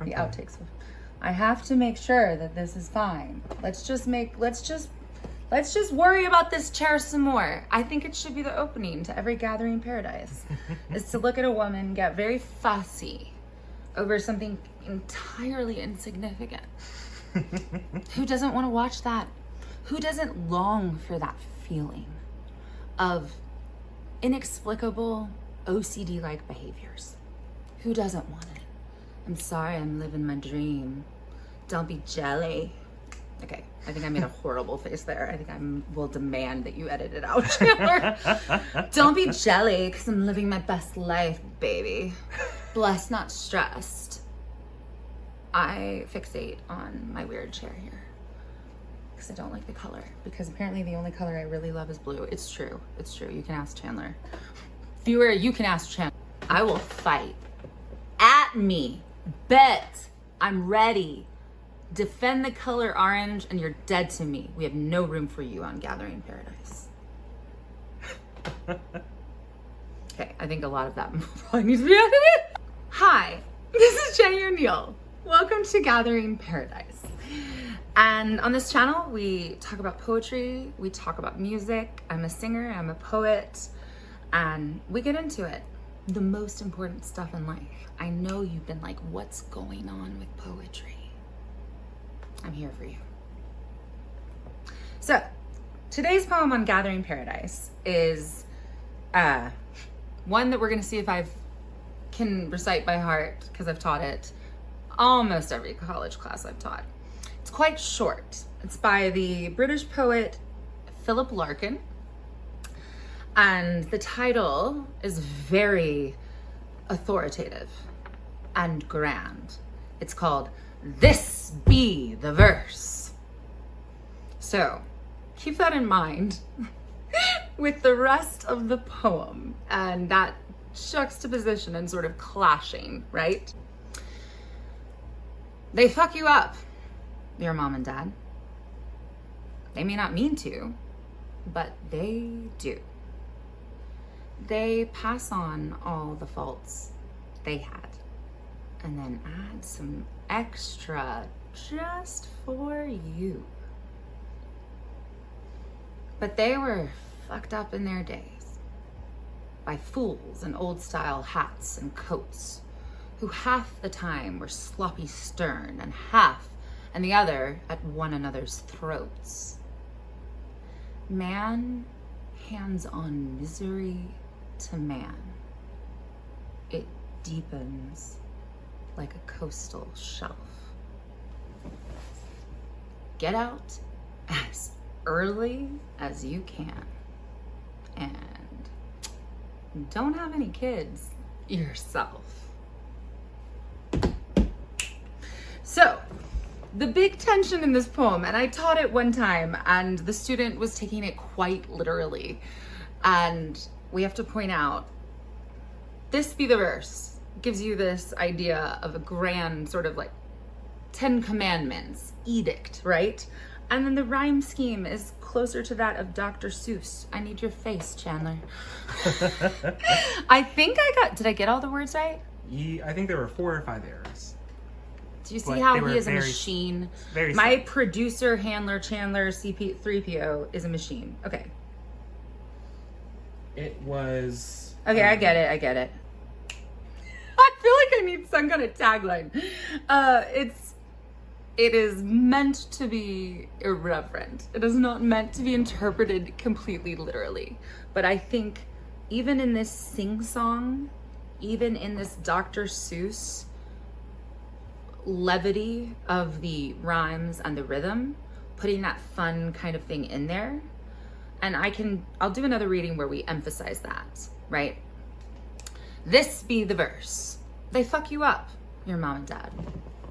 The outtakes. I have to make sure that this is fine. Let's just worry about this chair some more. I think it should be the opening to every gathering in paradise is to look at a woman get very fussy over something entirely insignificant. Who doesn't want to watch that? Who doesn't long for that feeling of inexplicable OCD-like behaviors? Who doesn't want it? I'm sorry, I'm living my dream. Don't be jelly. Okay, I think I made a horrible face there. I think I will demand that you edit it out, Chandler. Don't be jelly, because I'm living my best life, baby. Blessed, not stressed. I fixate on my weird chair here because I don't like the color, because apparently the only color I really love is blue. It's true. It's true. You can ask Chandler. Viewer, you can ask Chandler. I will fight. At me. Bet. I'm ready. Defend the color orange and you're dead to me. We have no room for you on Gathering Paradise. Okay, I think a lot of that probably needs to be edited. Hi, this is Jenny O'Neill. Welcome to Gathering Paradise. And on this channel, we talk about poetry, we talk about music. I'm a singer, I'm a poet, and we get into it. The most important stuff in life. I know you've been like, what's going on with poetry? I'm here for you. So, today's poem on Gathering Paradise is one that we're gonna see if I can recite by heart, because I've taught it almost every college class I've taught. It's quite short. It's by the British poet Philip Larkin. And the title is very authoritative and grand. It's called This Be the Verse. So keep that in mind with the rest of the poem and that juxtaposition and sort of clashing, right? They fuck you up, your mom and dad. They may not mean to, but they do. They pass on all the faults they had and then add some extra just for you. But they were fucked up in their days by fools in old style hats and coats who half the time were soppy-stern and the other at one another's throats. Man hands on misery to man. It deepens like a coastal shelf. Get out as early as you can and don't have any kids yourself. So, the big tension in this poem, and I taught it one time and the student was taking it quite literally, and we have to point out, this be the verse gives you this idea of a grand sort of like 10 commandments edict, right? And then the rhyme scheme is closer to that of Dr. Seuss. I need your face, Chandler. I think did I get all the words right? I think there were 4 or 5 errors. Do you see how he is a machine? My producer, handler, Chandler, CP3PO is a machine. Okay. It was... Okay, I get it. I feel like I need some kind of tagline. It is meant to be irreverent. It is not meant to be interpreted completely literally. But I think even in this sing-song, even in this Dr. Seuss levity of the rhymes and the rhythm, putting that fun kind of thing in there, and I'll do another reading where we emphasize that, right? This be the verse. They fuck you up, your mom and dad.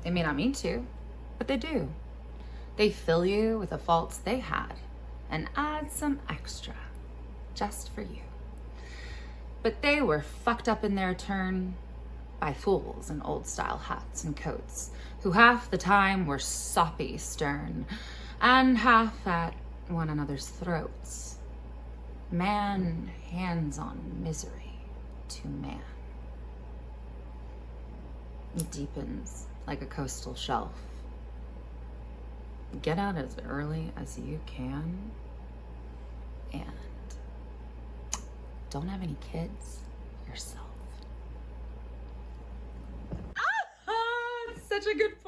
They may not mean to, but they do. They fill you with the faults they had and add some extra just for you. But they were fucked up in their turn by fools in old style hats and coats who half the time were soppy-stern and half at one another's throats. Man hands on misery to man. It deepens like a coastal shelf. Get out as early as you can and don't have any kids yourself. It's such a good point.